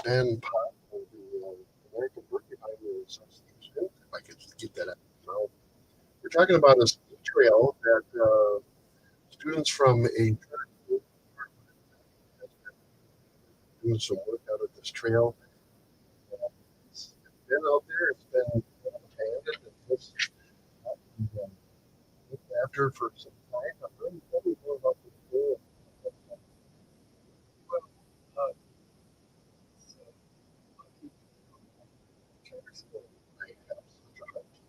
Ben Pop of the American Porcupine Association, if I could get that out. Now, we're talking about a ski trail that students from a church group has been doing some work out at this trail. It's been out there, it's been abandoned, and it's been looked after for some time. I'm really wondering more about the trail. Well, it's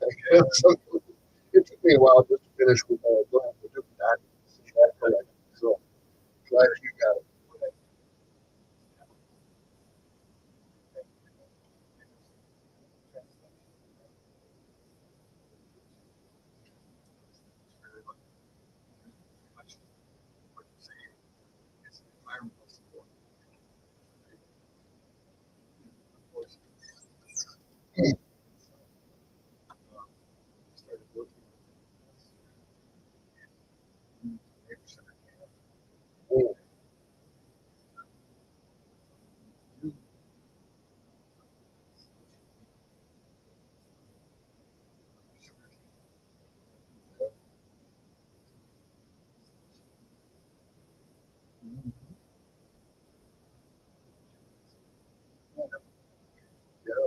Akii-gikinoo'amaading. So, it took me a while just to finish with going to do that. So glad you got it. Started working in Mm. Yeah, yeah,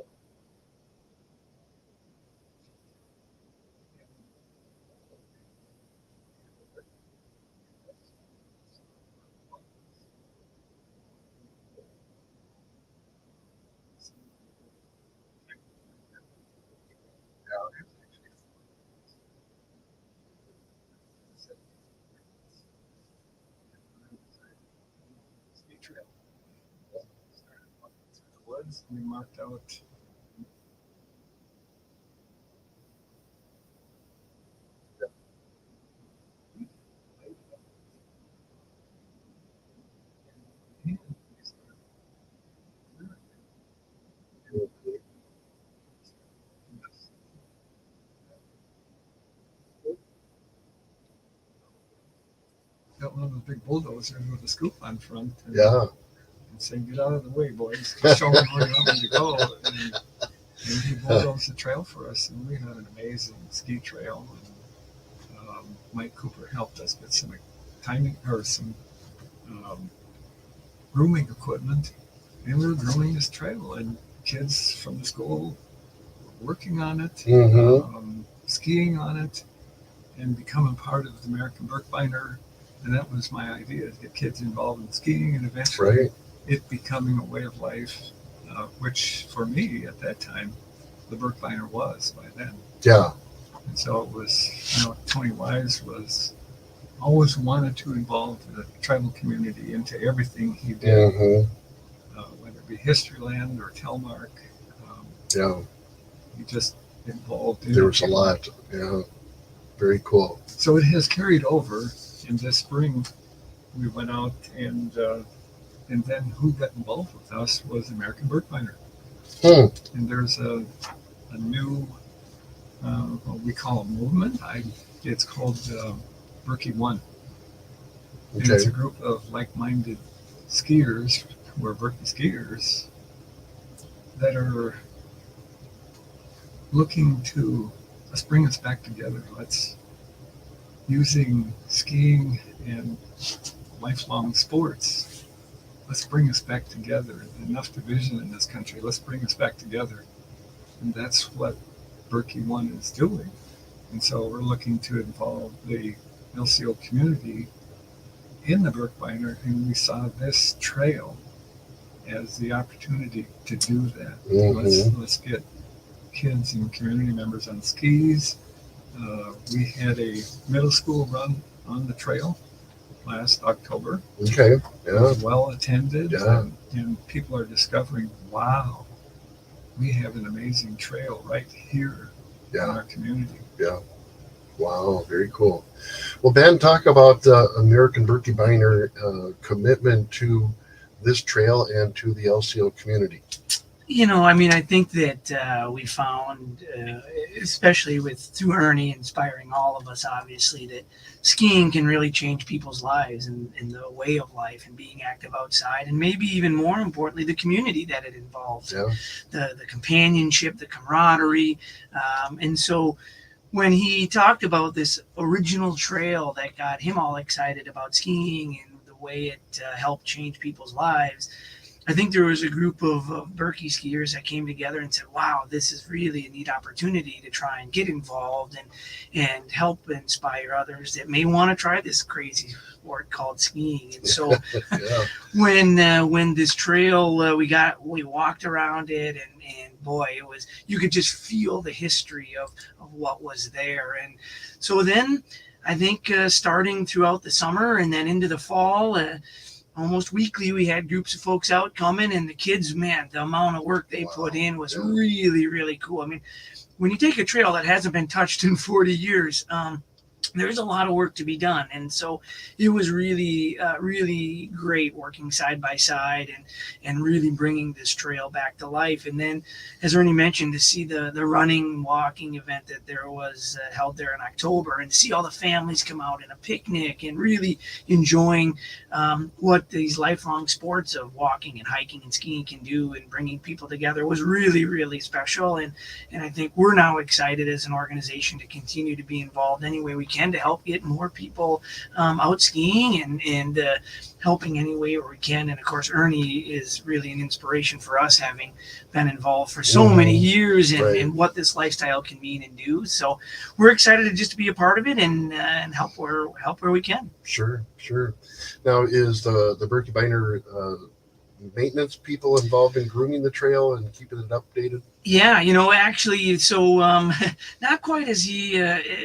ski trail. Started walking through the woods. We marked out got one of those big bulldozers with a scoop on front yeah. and saying, "Get out of the way, boys. Just show me where you want me to go." And he bulldozed the trail for us, and we had an amazing ski trail. And Mike Cooper helped us get some timing or some um, grooming equipment, and we were grooming this trail, and kids from the school were working on it, Mm-hmm. skiing on it, and becoming part of the American Birkbeiner. And that was my idea: to get kids involved in skiing, and eventually Right. it becoming a way of life, which for me at that time, the Birkbeiner was by then. Yeah. And so it was, Tony Wise was always wanted to involve the tribal community into everything he did, Mm-hmm. whether it be Historyland or Telmark. Um, Yeah. he just involved in There it. was a lot. Yeah. Very cool. So it has carried over. In this spring, we went out and then who got involved with us was American Birkbeiner. Hmm. And there's a new, what we call a movement. It's called Berkey One. And it's Okay. a group of like-minded skiers who are Berkey skiers that are looking to let's bring us back together. Let's using skiing and lifelong sports. Let's bring us back together. Enough division in this country. Let's bring us back together. And that's what Berkey One is doing. And so we're looking to involve the LCO community in the Birkbeiner, and we saw this trail as the opportunity to do that. Mm-hmm. Let's get kids and community members on skis. We had a middle school run on the trail last October. Okay. It Yeah. was well attended, Yeah. and people are discovering, wow, we have an amazing trail right here in Yeah. our community. Yeah. Wow. Very cool. Well, Ben, talk about American Birkbeiner commitment to this trail and to the LCO community. I mean, I think that we found, especially with through Ernie inspiring all of us, obviously, that skiing can really change people's lives and the way of life and being active outside, and maybe even more importantly, the community that it involves, Yeah. the companionship, the camaraderie, and so when he talked about this original trail that got him all excited about skiing and the way it helped change people's lives, I think there was a group of Berkey skiers that came together and said, "Wow, this is really a neat opportunity to try and get involved and help inspire others that may want to try this crazy sport called skiing." And so, Yeah. when this trail we walked around it, and boy, it was, you could just feel the history of what was there. And so then I think starting throughout the summer and then into the fall. Almost weekly, we had groups of folks out coming, and the kids, man, the amount of work they put in was really, really cool. I mean, when you take a trail that hasn't been touched in 40 years, there's a lot of work to be done. And so it was really, really great working side by side and really bringing this trail back to life. And then, as Ernie mentioned, to see the running, walking event that there was held there in October, and to see all the families come out and a picnic and really enjoying what these lifelong sports of walking and hiking and skiing can do and bringing people together was really, really special. And I think we're now excited as an organization to continue to be involved any way we can to help get more people out skiing and helping any way where we can. And of course, Ernie is really an inspiration for us, having been involved for so many years and what this lifestyle can mean and do. So we're excited to just be a part of it and help where we can. Sure. Now, is the Berkey Biner maintenance people involved in grooming the trail and keeping it updated? Yeah, actually, so not quite as he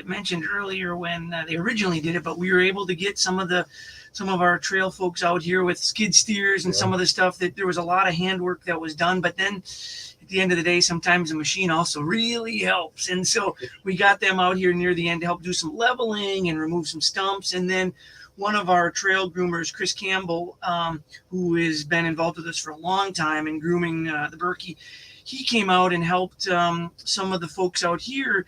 mentioned earlier when they originally did it, but we were able to get some of our trail folks out here with skid steers and some of the stuff that there was a lot of handwork that was done. But then at the end of the day, sometimes the machine also really helps. And so we got them out here near the end to help do some leveling and remove some stumps. And then one of our trail groomers, Chris Campbell, who has been involved with us for a long time in grooming the Berkey, he came out and helped some of the folks out here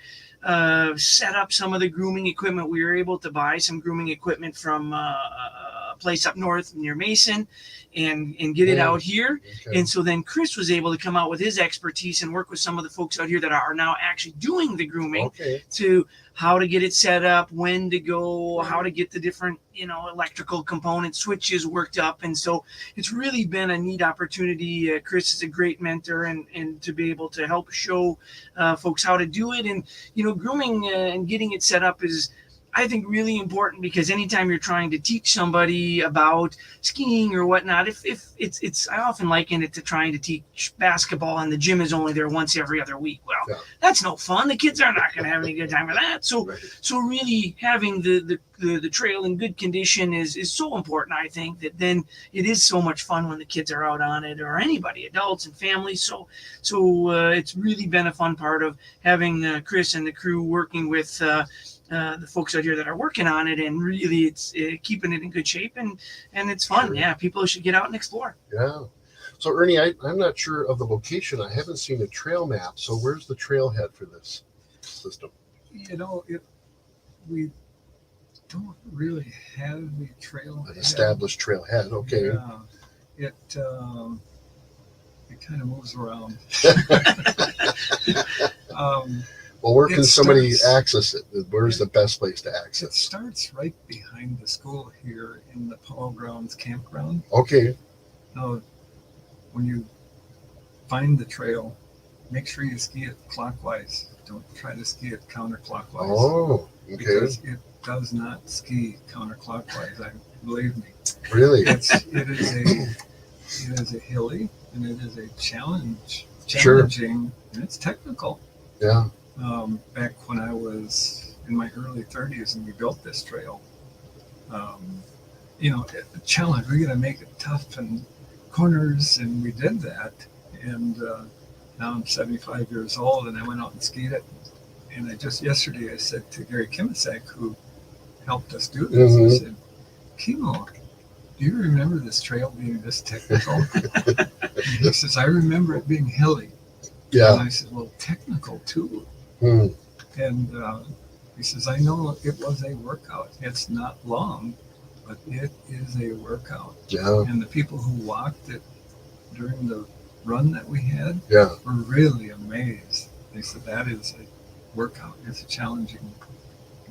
set up some of the grooming equipment. We were able to buy some grooming equipment from a place up north near Mason and get it out here. Okay. And so then Chris was able to come out with his expertise and work with some of the folks out here that are now actually doing the grooming to how to get it set up, when to go, how to get the different, electrical component switches worked up. And so it's really been a neat opportunity. Chris is a great mentor and to be able to help show folks how to do it. And, grooming and getting it set up is, I think, really important, because anytime you're trying to teach somebody about skiing or whatnot, if it's I often liken it to trying to teach basketball and the gym is only there once every other week. Well, that's no fun. The kids are not going to have any good time with that. So really having the trail in good condition is so important. I think that then it is so much fun when the kids are out on it, or anybody, adults and families. So it's really been a fun part of having Chris and the crew working with the folks out here that are working on it, and really it's keeping it in good shape, and it's fun. Yeah, people should get out and explore. Yeah. So Ernie, I'm not sure of the location. I haven't seen a trail map. So where's the trailhead for this system? We don't really have a trailhead. An established trailhead. Okay. Yeah. It kind of moves around. Well, where can somebody access it? Where's the best place to access it? It starts right behind the school here in the Polo Grounds campground. Okay. Now, when you find the trail, make sure you ski it clockwise. Don't try to ski it counterclockwise. Oh, okay. Because it does not ski counterclockwise. Believe me. Really? It is a hilly, and it is a challenging, and it's technical. Yeah. Back when I was in my early 30s and we built this trail, a challenge. We're going to make it tough and corners, and we did that. And now I'm 75 years old, and I went out and skied it. And yesterday I said to Gary Kimisek, who helped us do this, I said, Kimo, do you remember this trail being this technical? And he says, I remember it being hilly. Yeah. And I said, well, technical too. Hmm. And he says, I know it was a workout. It's not long, but it is a workout. Yeah. And the people who walked it during the run that we had Yeah. were really amazed. They said, that is a workout. It's a challenging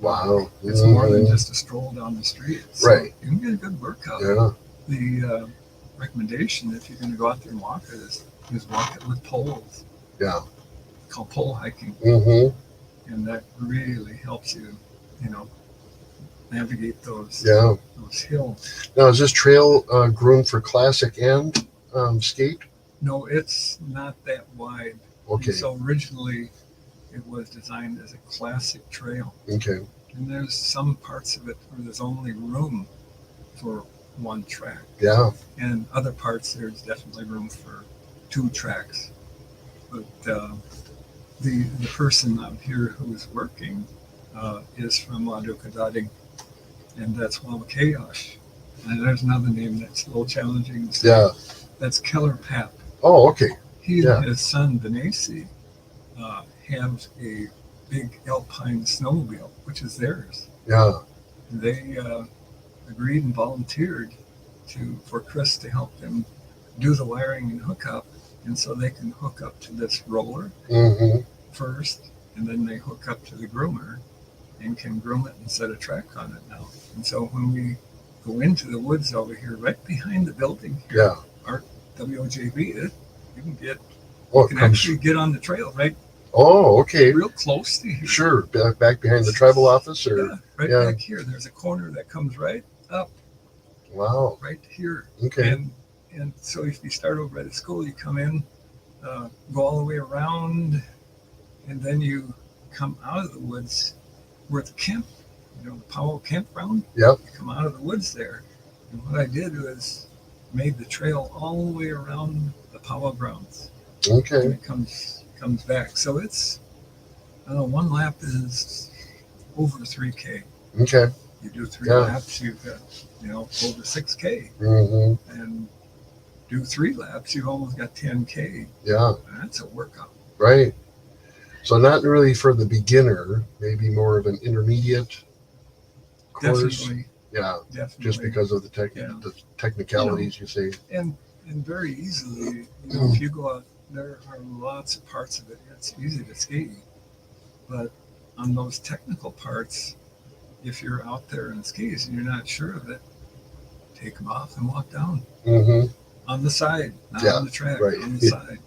Wow. It's more than just a stroll down the street. So Right. you can get a good workout. Yeah. The recommendation, if you're going to go out there and walk it, is walk it with poles. Yeah. It's called pole hiking. Mm-hmm. And that really helps you, navigate those hills. Now, is this trail groomed for classic and skate? No, it's not that wide. Okay. And so originally it was designed as a classic trail. Okay. And there's some parts of it where there's only room for one track. Yeah. And other parts there's definitely room for 2 tracks. But the person out here who's working is from Akii-gikinoo'amaading, and that's Akii-gikinoo'amaading. And there's another name that's a little challenging to say. Yeah. That's Keller Pap. Oh, okay. He Yeah. and his son Benassi have a big alpine snowmobile, which is theirs. Yeah. They agreed and volunteered for Chris to help them do the wiring and hookup, and so they can hook up to this roller Mm-hmm. first, and then they hook up to the groomer and can groom it and set a track on it now. And so when we go into the woods over here, right behind the building here, Yeah. our WOJB, you can get Oh, you it can comes. actually get on the trail right Oh, okay. real close to here. Sure. Back behind the tribal office, or Yeah, right yeah. back here. There's a corner that comes right up Wow. right here. Okay. And so if you start over at the school, you come in, go all the way around, and then you come out of the woods where the camp, the Powell campground. Yep. You come out of the woods there. And what I did was made the trail all the way around the Powell grounds. And Okay. it comes back. So it's, one lap is over 3K. Okay. You do 3 Yeah. laps, you've got, over 6K. Mm-hmm. And do 3 laps, you've almost got 10K. Yeah. That's a workout. Right. So not really for the beginner, maybe more of an intermediate course. Definitely. Yeah. Definitely. Just because of the the technicalities, you say. And very easily, if you go out, there are lots of parts of it. It's easy to skate. But on those technical parts, if you're out there in skis and you're not sure of it, take them off and walk down Mm-hmm. on the side, not Yeah, on the track, right. on the side.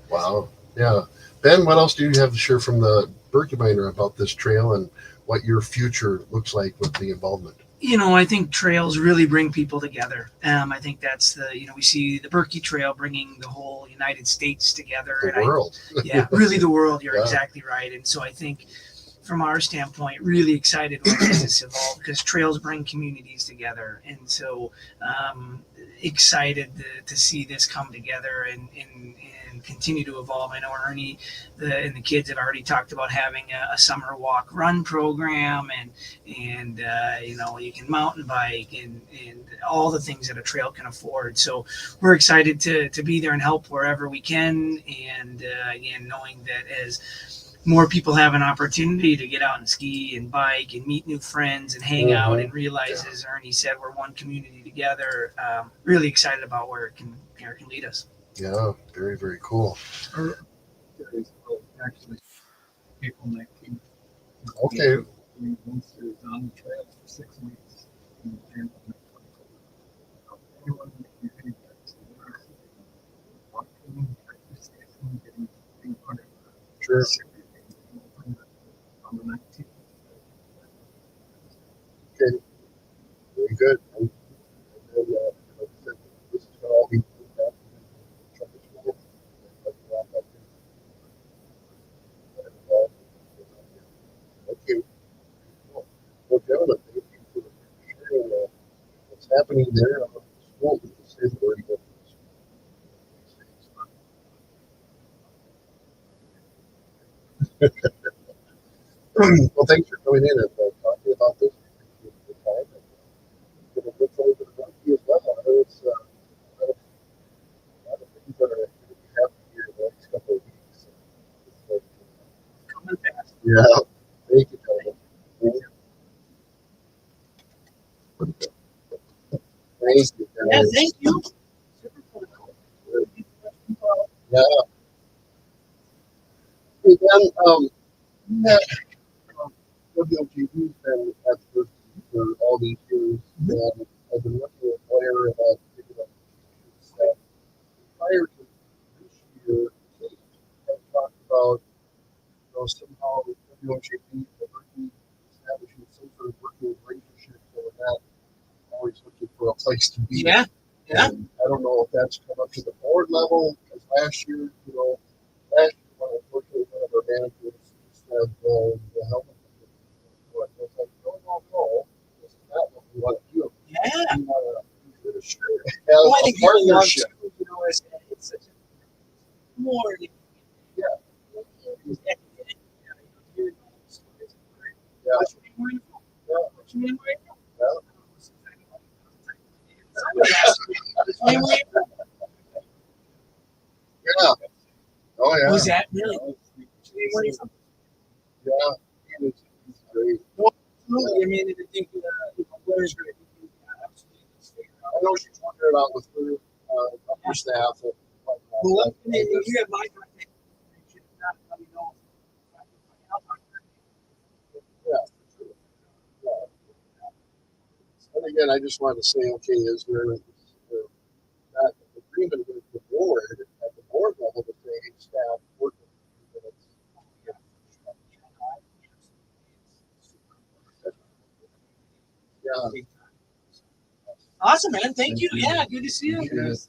Wow. Yeah. Ben, what else do you have to share from the Berkey Miner about this trail and what your future looks like with the involvement? I think trails really bring people together. I think that's we see the Berkey Trail bringing the whole United States together. The and world. Yeah, really the world. You're Yeah. exactly right. And so I think from our standpoint, really excited watching this evolve because trails bring communities together. And so excited to see this come together and continue to evolve. I know Ernie and the kids have already talked about having a summer walk run program and you can mountain bike and all the things that a trail can afford. So we're excited to be there and help wherever we can. And again, knowing that as more people have an opportunity to get out and ski and bike and meet new friends and hang out and realize, as Ernie said, we're one community together. Really excited about where it can lead us. Yeah. Very, very cool. Actually, April 19th. Okay. We monsters on the trail for 6 weeks. And anyone who can walking, practicing, getting part of Sure. on the 19th. Okay. Very good. And then, like I said, this is going to all be okay. Cool. Well, gentlemen, thank you for sharing what's happening there. School with the city where you go to school. Well, thanks for coming in and talking about this. Thank you for the time. And, look forward to the run. it's a lot of things that are going to be happening here in the next couple of weeks. So, Coming fast. yeah, thank you, gentlemen. Thank you. Thank you, Yeah, guys. thank you. Super cool. Yeah. Hey, Ben, yeah, WLGB's been at the for all these years, and I've been working with Blair about picking up stuff. Prior to this year, Kate had talked about, somehow WLGB and Berkeley establishing some sort of working relationship where we're not always looking for a place to be. Yeah. Yeah. And I don't know if that's come up to the board level, because last year, last year when I was working with one of our managers, he said, the health of the I was like, no, this is not what we want to do. Yeah. We want to share Well, I a think people love partnership. too, it's such a more. Yeah. Yeah. What's your name, Maria? Yeah. What's your name, Maria? Yeah. Somebody asked me, what's your name, Maria? Yeah. Oh, yeah. Was that really? Yeah. He's great. Absolutely. I mean, I think Blair's great. I know she's working it out with her staff. And Well, you have my contact. Yeah. Yeah. And again, I just wanted to say, okay, is there not an agreement with the board at the board level to say, hey, staff, work with you, yeah. Awesome, man. Thank you. Yeah, good to see you. Yes.